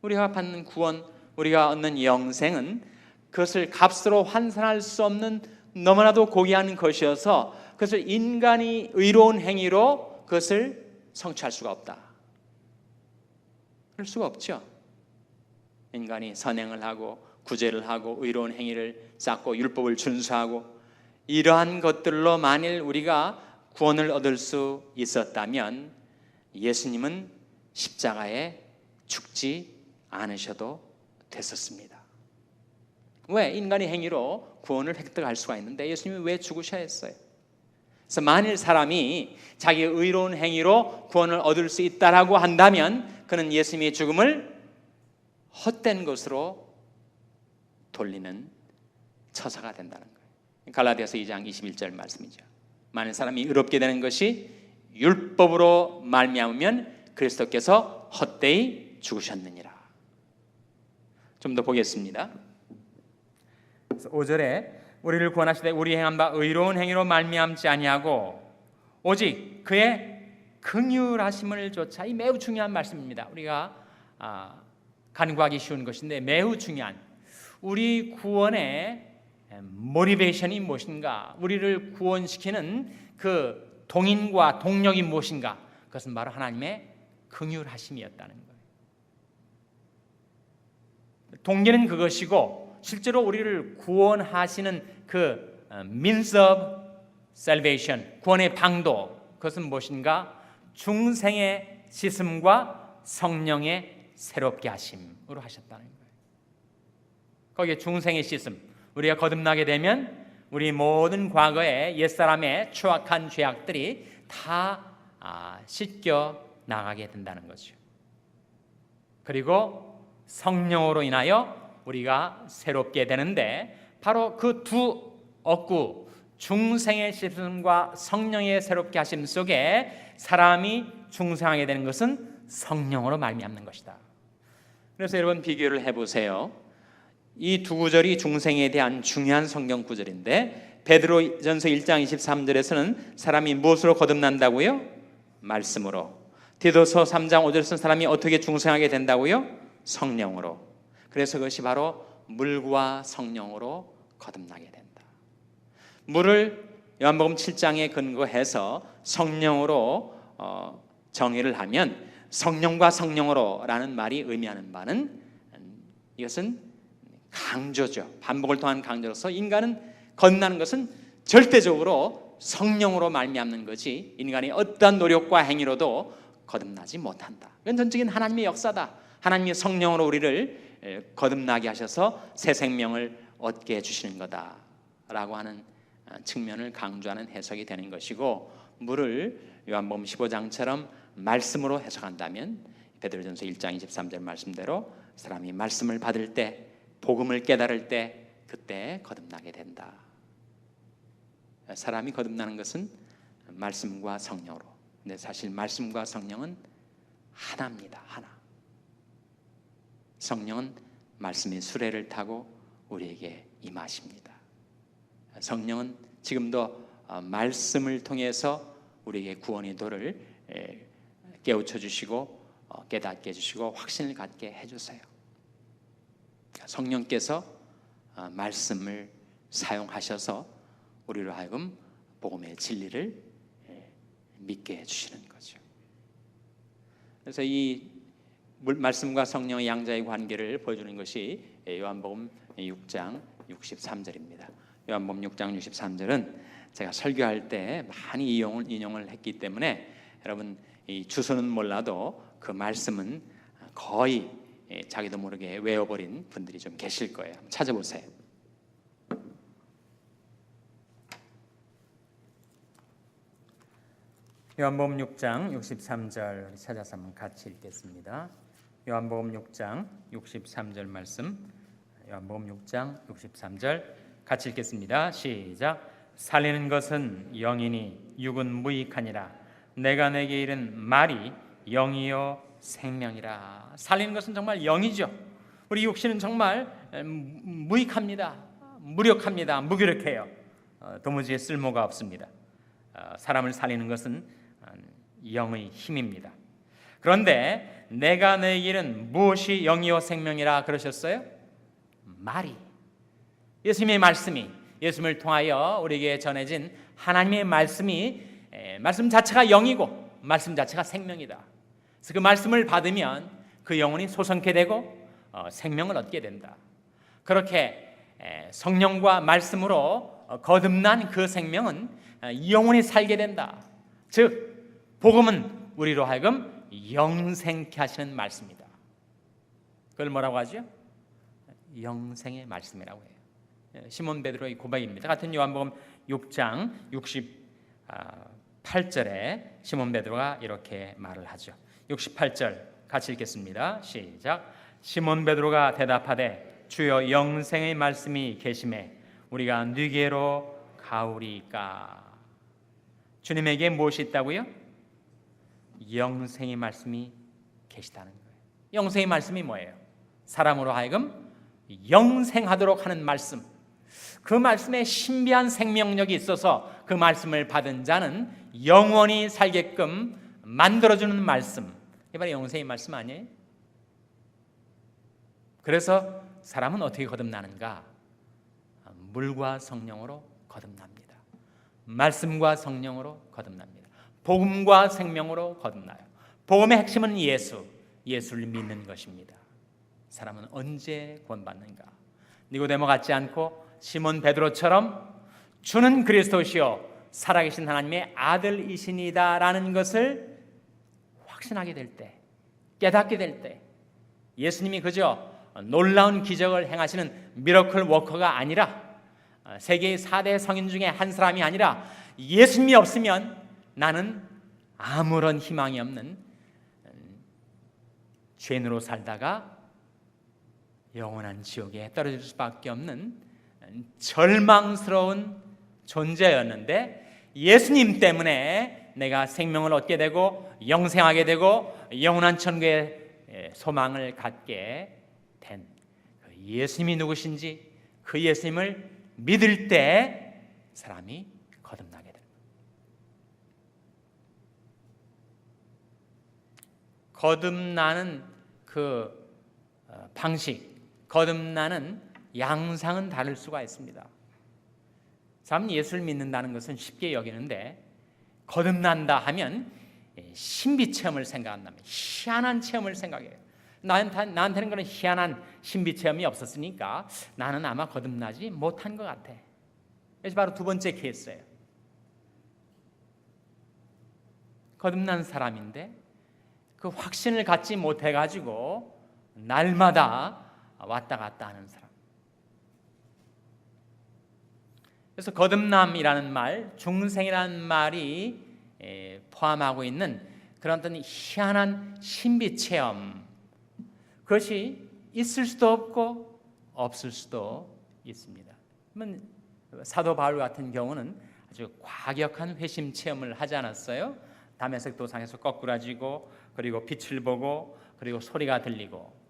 우리가 받는 구원, 우리가 얻는 영생은 그것을 값으로 환산할 수 없는 너무나도 고귀한 것이어서 그것을 인간이 의로운 행위로 그것을 성취할 수가 없다. 그럴 수가 없죠. 인간이 선행을 하고 구제를 하고 의로운 행위를 쌓고 율법을 준수하고 이러한 것들로 만일 우리가 구원을 얻을 수 있었다면 예수님은 십자가에 죽지 않으셔도 됐었습니다. 왜? 인간의 행위로 구원을 획득할 수가 있는데 예수님이 왜 죽으셔야 했어요? 그래서 만일 사람이 자기의 의로운 행위로 구원을 얻을 수 있다라고 한다면 그는 예수님의 죽음을 헛된 것으로 돌리는 처사가 된다는 거예요. 갈라디아서 2장 21절 말씀이죠. 만일 사람이 의롭게 되는 것이 율법으로 말미암으면 그리스도께서 헛되이 죽으셨느니라. 좀 더 보겠습니다. 5절에 우리를 구원하시되 우리 행한 바 의로운 행위로 말미암지 아니하고 오직 그의 긍휼하심을 조차. 이 매우 중요한 말씀입니다. 우리가 간구하기 쉬운 것인데 매우 중요한, 우리 구원의 모티베이션이 무엇인가, 우리를 구원시키는 그 동인과 동력이 무엇인가, 그것은 바로 하나님의 긍휼하심이었다는 거예요. 동기는 그것이고 실제로 우리를 구원하시는 그 means of salvation, 구원의 방도, 그것은 무엇인가? 중생의 씻음과 성령의 새롭게 하심으로 하셨다는 거예요. 거기에 중생의 씻음, 우리가 거듭나게 되면 우리 모든 과거의 옛사람의 추악한 죄악들이 다 씻겨 나가게 된다는 거죠. 그리고 성령으로 인하여 우리가 새롭게 되는데, 바로 그 두 억구, 중생의 씻음과 성령의 새롭게 하심 속에 사람이 중생하게 되는 것은 성령으로 말미암는 것이다. 그래서 여러분 비교를 해보세요. 이 두 구절이 중생에 대한 중요한 성경 구절인데, 베드로전서 1장 23절에서는 사람이 무엇으로 거듭난다고요? 말씀으로. 디도서 3장 5절에서는 사람이 어떻게 중생하게 된다고요? 성령으로. 그래서 그것이 바로 물과 성령으로 거듭나게 된다. 물을 요한복음 7장에 근거해서 성령으로 정의를 하면, 성령과 성령으로 라는 말이 의미하는 바는, 이것은 강조죠. 반복을 통한 강조로서 인간은 거듭나는 것은 절대적으로 성령으로 말미암는 거지 인간이 어떠한 노력과 행위로도 거듭나지 못한다. 이건 전적인 하나님의 역사다. 하나님의 성령으로 우리를 거듭나게 하셔서 새 생명을 얻게 해주시는 거다라고 하는 측면을 강조하는 해석이 되는 것이고, 물을 요한복음 15장처럼 말씀으로 해석한다면 베드로전서 1장 23절 말씀대로 사람이 말씀을 받을 때, 복음을 깨달을 때 그때 거듭나게 된다. 사람이 거듭나는 것은 말씀과 성령으로. 근데 사실 말씀과 성령은 하나입니다. 하나. 성령은 말씀의 수레를 타고 우리에게 임하십니다. 성령은 지금도 말씀을 통해서 우리에게 구원의 도를 깨우쳐 주시고 깨닫게 해주시고 확신을 갖게 해주세요. 성령께서 말씀을 사용하셔서 우리로 하여금 복음의 진리를 믿게 해주시는 거죠. 그래서 이 말씀과 성령의 양자의 관계를 보여주는 것이 요한복음 6장 63절입니다. 요한복음 6장 63절은 제가 설교할 때 많이 인용을 했기 때문에 여러분 이 주소는 몰라도 그 말씀은 거의 자기도 모르게 외워버린 분들이 좀 계실 거예요. 한번 찾아보세요. 요한복음 6장 63절 찾아서 한번 같이 읽겠습니다. 요한복음 6장 63절 말씀, 요한복음 6장 63절 같이 읽겠습니다. 시작. 살리는 것은 영이니 육은 무익하니라. 내가 내게 이른 말이 영이요 생명이라. 살리는 것은 정말 영이죠. 우리 육신은 정말 무익합니다. 무력합니다. 무기력해요. 도무지 쓸모가 없습니다. 사람을 살리는 것은 영의 힘입니다. 그런데 내가 내게 이른 무엇이 영이요 생명이라 그러셨어요? 말이, 예수님의 말씀이, 예수님을 통하여 우리에게 전해진 하나님의 말씀이, 말씀 자체가 영이고 말씀 자체가 생명이다. 그래서 그 말씀을 받으면 그 영혼이 소성케 되고 생명을 얻게 된다. 그렇게 성령과 말씀으로 거듭난 그 생명은 영혼이 살게 된다. 즉 복음은 우리로 하여금 영생케 하시는 말씀이다. 그걸 뭐라고 하죠? 영생의 말씀이라고 해요. 시몬 베드로의 고백입니다. 같은 요한복음 6장 68절에 시몬 베드로가 이렇게 말을 하죠. 68절 같이 읽겠습니다. 시작. 시몬 베드로가 대답하되 주여 영생의 말씀이 계심에 우리가 누게로 가오리까. 주님에게 무엇이 있다고요? 영생의 말씀이 계시다는 거예요. 영생의 말씀이 뭐예요? 사람으로 하여금 영생하도록 하는 말씀. 그 말씀에 신비한 생명력이 있어서 그 말씀을 받은 자는 영원히 살게끔 만들어주는 말씀. 이게 바로 영생의 말씀 아니에요? 그래서 사람은 어떻게 거듭나는가? 물과 성령으로 거듭납니다. 말씀과 성령으로 거듭납니다. 복음과 생명으로 거듭나요. 복음의 핵심은 예수를 믿는 것입니다. 사람은 언제 구원받는가? 니고데모 같지 않고 시몬 베드로처럼 주는 그리스도시요 살아계신 하나님의 아들이시니다라는 것을 확신하게 될 때, 깨닫게 될 때, 예수님이 그저 놀라운 기적을 행하시는 미러클 워커가 아니라 세계의 4대 성인 중에 한 사람이 아니라 예수님이 없으면 나는 아무런 희망이 없는 죄인으로 살다가 영원한 지옥에 떨어질 수밖에 없는 절망스러운 존재였는데 예수님 때문에 내가 생명을 얻게 되고 영생하게 되고 영원한 천국의 소망을 갖게 된 그 예수님이 누구신지 그 예수님을 믿을 때 사람이 거듭나게 됩니다. 거듭나는 그 방식, 거듭나는 양상은 다를 수가 있습니다. 사람은 예수를 믿는다는 것은 쉽게 여기는데 거듭난다 하면 신비 체험을 생각한다면 희한한 체험을 생각해요. 나한테는 그런 희한한 신비 체험이 없었으니까 나는 아마 거듭나지 못한 것 같아. 그래서 바로 두 번째 케이스예요. 거듭난 사람인데 그 확신을 갖지 못해가지고 날마다 왔다 갔다 하는 사람. 그래서 거듭남이라는 말, 중생이라는 말이 포함하고 있는 그런 어떤 희한한 신비 체험, 그것이 있을 수도 없고 없을 수도 있습니다. 사도 바울 같은 경우는 아주 과격한 회심 체험을 하지 않았어요? 다메섹 도상에서 거꾸라지고, 그리고 빛을 보고, 그리고 소리가 들리고.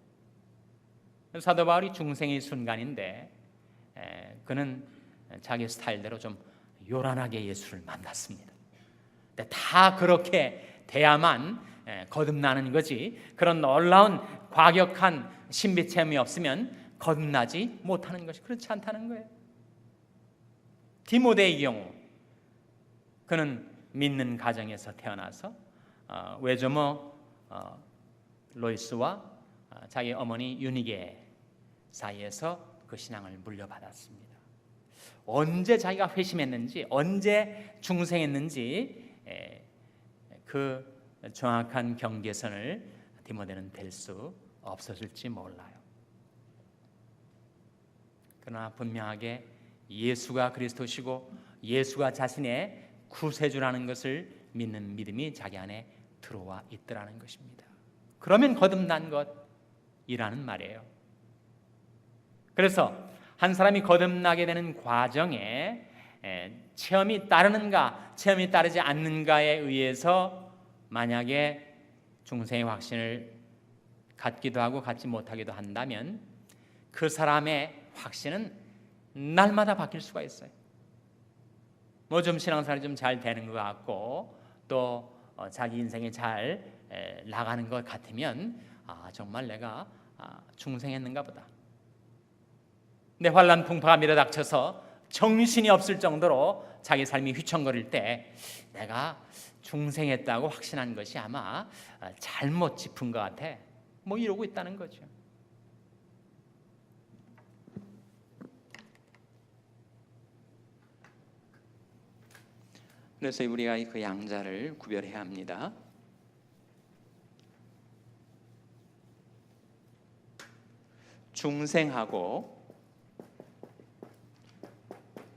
사도 바울이 중생의 순간인데 그는 자기 스타일대로 좀 요란하게 예수를 만났습니다. 근데 다 그렇게 돼야만 거듭나는 거지, 그런 놀라운 과격한 신비 체험이 없으면 거듭나지 못하는 것이, 그렇지 않다는 거예요. 디모데의 경우, 그는 믿는 가정에서 태어나서 외조모 로이스와 자기 어머니 유니게 사이에서 그 신앙을 물려받았습니다. 언제 자기가 회심했는지, 언제 중생했는지 그 정확한 경계선을 디모데는 댈 수 없었을지 몰라요. 그러나 분명하게 예수가 그리스도시고 예수가 자신의 구세주라는 것을 믿는 믿음이 자기 안에 들어와 있더라는 것입니다. 그러면 거듭난 것이라는 말이에요. 그래서 한 사람이 거듭나게 되는 과정에 체험이 따르는가, 체험이 따르지 않는가에 의해서 만약에 중생의 확신을 갖기도 하고 갖지 못하기도 한다면 그 사람의 확신은 날마다 바뀔 수가 있어요. 뭐 좀 신앙생활이 좀 잘 되는 것 같고 또 자기 인생이 잘 나가는 것 같으면 정말 내가 중생했는가 보다. 근데 환난 풍파가 밀어닥쳐서 정신이 없을 정도로 자기 삶이 휘청거릴 때 내가 중생했다고 확신한 것이 아마 잘못 짚은 것 같아, 뭐 이러고 있다는 거죠. 그래서 우리가 그 양자를 구별해야 합니다. 중생하고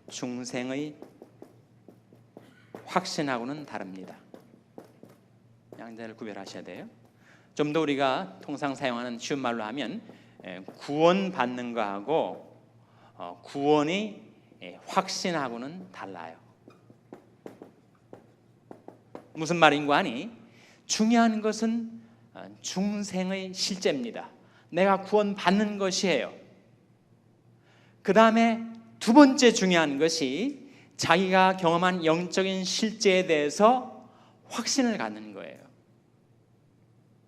중생의 확신하고는 다릅니다. 양자를 구별하셔야 돼요. 좀 더 우리가 통상 사용하는 쉬운 말로 하면 구원받는 거하고 구원이 확신하고는 달라요. 무슨 말인고 하니, 중요한 것은 중생의 실제입니다. 내가 구원받는 것이에요. 그 다음에 두 번째 중요한 것이 자기가 경험한 영적인 실제에 대해서 확신을 갖는 거예요.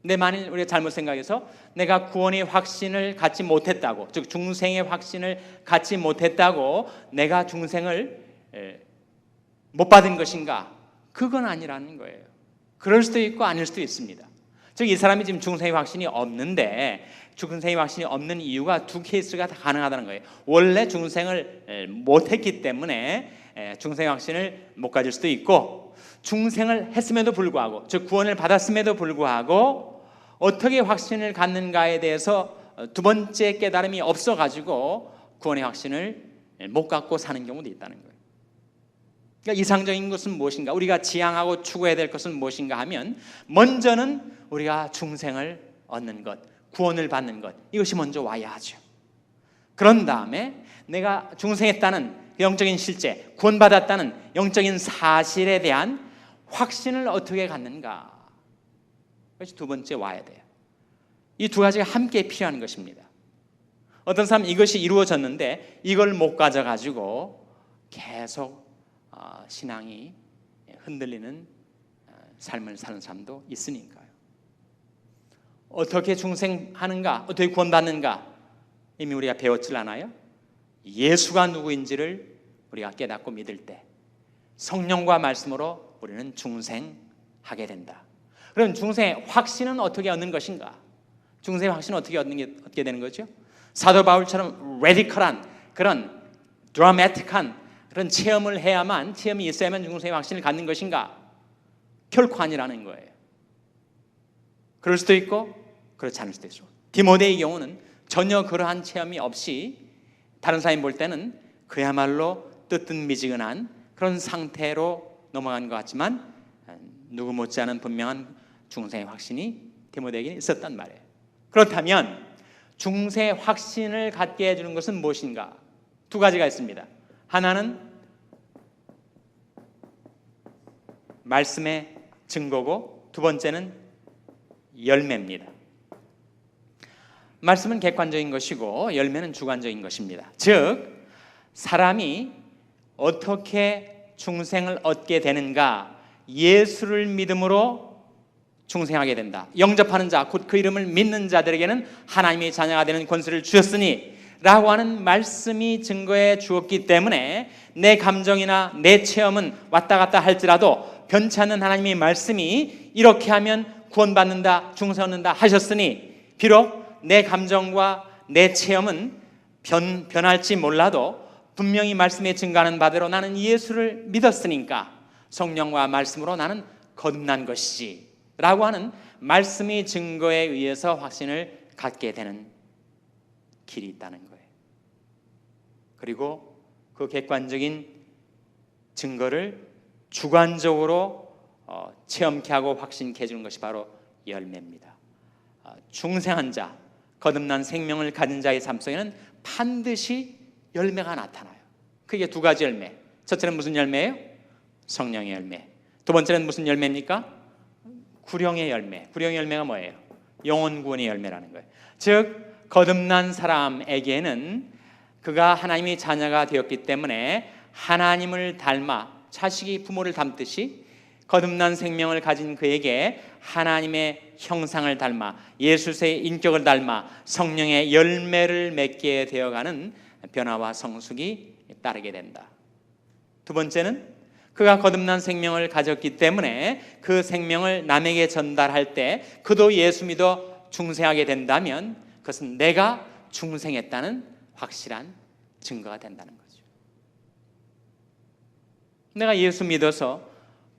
근데 만일 우리가 잘못 생각해서 내가 구원의 확신을 갖지 못했다고, 즉 중생의 확신을 갖지 못했다고 내가 중생을 못 받은 것인가? 그건 아니라는 거예요. 그럴 수도 있고 아닐 수도 있습니다. 즉 이 사람이 지금 중생의 확신이 없는데, 중생의 확신이 없는 이유가 두 케이스가 다 가능하다는 거예요. 원래 중생을 못했기 때문에 중생의 확신을 못 가질 수도 있고, 중생을 했음에도 불구하고, 즉 구원을 받았음에도 불구하고 어떻게 확신을 갖는가에 대해서 두 번째 깨달음이 없어가지고 구원의 확신을 못 갖고 사는 경우도 있다는 거예요. 그러니까 이상적인 것은 무엇인가, 우리가 지향하고 추구해야 될 것은 무엇인가 하면, 먼저는 우리가 중생을 얻는 것, 구원을 받는 것, 이것이 먼저 와야 하죠. 그런 다음에 내가 중생했다는 영적인 실제, 구원받았다는 영적인 사실에 대한 확신을 어떻게 갖는가, 그것이 두 번째 와야 돼요. 이 두 가지가 함께 필요한 것입니다. 어떤 사람은 이것이 이루어졌는데 이걸 못 가져가지고 계속 신앙이 흔들리는 삶을 사는 사람도 있으니까요. 어떻게 중생하는가, 어떻게 구원받는가, 이미 우리가 배웠질 않아요? 예수가 누구인지를 우리가 깨닫고 믿을 때 성령과 말씀으로 우리는 중생하게 된다. 그럼 중생의 확신은 어떻게 얻는 것인가? 중생의 확신은 어떻게 되는 거죠? 사도 바울처럼 레디컬한, 그런 드라마틱한 그런 체험을 해야만, 체험이 있어야만 중생의 확신을 갖는 것인가? 결코 아니라는 거예요. 그럴 수도 있고 그렇지 않을 수도 있죠. 디모데의 경우는 전혀 그러한 체험이 없이 다른 사람이 볼 때는 그야말로 뜨뜻미지근한 그런 상태로 넘어간 것 같지만 누구 못지않은 분명한 중생의 확신이 디모데에게 있었단 말이에요. 그렇다면 중생의 확신을 갖게 해주는 것은 무엇인가? 두 가지가 있습니다. 하나는 말씀의 증거고 두 번째는 열매입니다. 말씀은 객관적인 것이고 열매는 주관적인 것입니다. 즉 사람이 어떻게 중생을 얻게 되는가? 예수를 믿음으로 중생하게 된다. 영접하는 자, 곧 그 이름을 믿는 자들에게는 하나님의 자녀가 되는 권세를 주셨으니 라고 하는 말씀이 증거해 주었기 때문에 내 감정이나 내 체험은 왔다 갔다 할지라도 변치 않는 하나님의 말씀이 이렇게 하면 구원받는다, 중생 얻는다 하셨으니 비록 내 감정과 내 체험은 변할지 몰라도 분명히 말씀에 증거하는 바대로 나는 예수를 믿었으니까 성령과 말씀으로 나는 거듭난 것이지 라고 하는 말씀의 증거에 의해서 확신을 갖게 되는 길이 있다는 거예요. 그리고 그 객관적인 증거를 주관적으로 체험케 하고 확신케 해주는 것이 바로 열매입니다. 중생한 자, 거듭난 생명을 가진 자의 삶 속에는 반드시 열매가 나타나요. 그게 두 가지 열매. 첫째는 무슨 열매예요? 성령의 열매. 두 번째는 무슨 열매입니까? 구령의 열매. 구령의 열매가 뭐예요? 영혼 구원의 열매라는 거예요. 즉 거듭난 사람에게는 그가 하나님의 자녀가 되었기 때문에 하나님을 닮아 자식이 부모를 닮듯이 거듭난 생명을 가진 그에게 하나님의 형상을 닮아 예수의 인격을 닮아 성령의 열매를 맺게 되어가는 변화와 성숙이 따르게 된다. 두 번째는 그가 거듭난 생명을 가졌기 때문에 그 생명을 남에게 전달할 때 그도 예수 믿어 중생하게 된다면 그것은 내가 중생했다는 확실한 증거가 된다는 거죠. 내가 예수 믿어서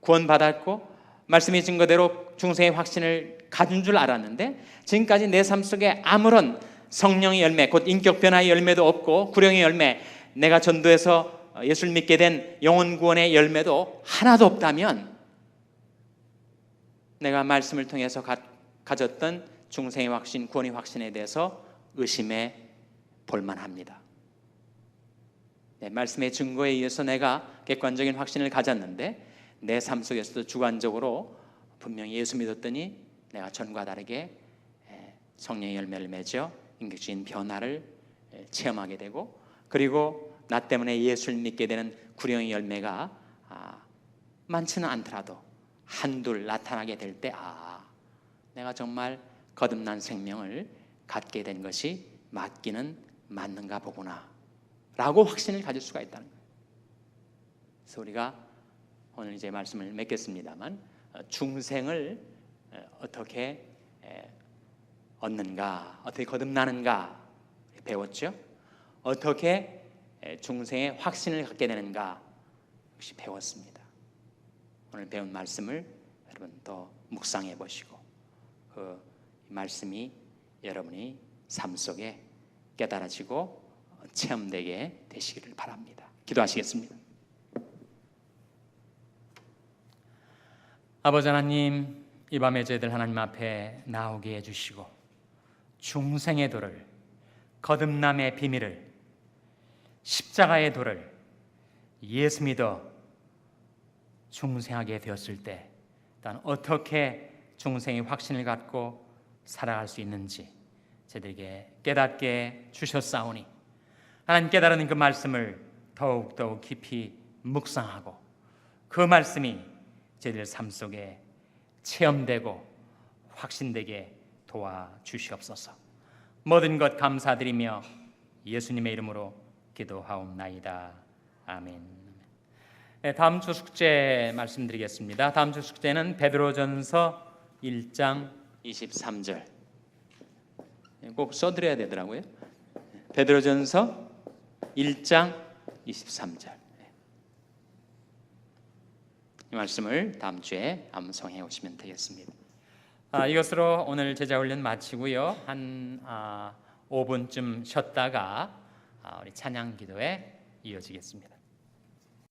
구원받았고 말씀의 증거대로 중생의 확신을 가진 줄 알았는데 지금까지 내 삶 속에 아무런 성령의 열매, 곧 인격 변화의 열매도 없고 구령의 열매, 내가 전도해서 예수를 믿게 된 영혼 구원의 열매도 하나도 없다면 내가 말씀을 통해서 가졌던 중생의 확신, 구원의 확신에 대해서 의심해 볼만합니다. 말씀의 증거에 의해서 내가 객관적인 확신을 가졌는데 내 삶 속에서도 주관적으로 분명히 예수 믿었더니 내가 전과 다르게 성령의 열매를 맺어 인격적인 변화를 체험하게 되고 그리고 나 때문에 예수를 믿게 되는 구령의 열매가 많지는 않더라도 한둘 나타나게 될 때 내가 정말 거듭난 생명을 갖게 된 것이 맞기는 맞는가 보구나 라고 확신을 가질 수가 있다는 거예요. 그래서 우리가 오늘 이제 말씀을 맺겠습니다만 중생을 어떻게 얻는가, 어떻게 거듭나는가 배웠죠. 어떻게 중생의 확신을 갖게 되는가 역시 배웠습니다. 오늘 배운 말씀을 여러분 또 묵상해 보시고 그 말씀이 여러분이 삶 속에 깨달아지고 체험되게 되시기를 바랍니다. 기도하시겠습니다. 아버지 하나님, 이 밤에 저희들 하나님 앞에 나오게 해주시고 중생의 도를, 거듭남의 비밀을, 십자가의 도를 예수 믿어 중생하게 되었을 때 일단 어떻게 중생의 확신을 갖고 살아갈 수 있는지 저희들에게 깨닫게 주셨사오니 하나님 깨달은 그 말씀을 더욱더욱 깊이 묵상하고 그 말씀이 저희들 삶 속에 체험되고 확신되게 도와주시옵소서. 모든 것 감사드리며 예수님의 이름으로 기도하옵나이다. 아멘. 네, 다음 주 숙제 말씀드리겠습니다. 다음 주 숙제는 베드로전서 1장 23절 꼭 써드려야 되더라고요. 베드로전서 1장 23절 이 말씀을 다음 주에 암송해 오시면 되겠습니다. 이것으로 오늘 제자훈련 마치고요. 한 5분쯤 쉬었다가 우리 찬양 기도에 이어지겠습니다.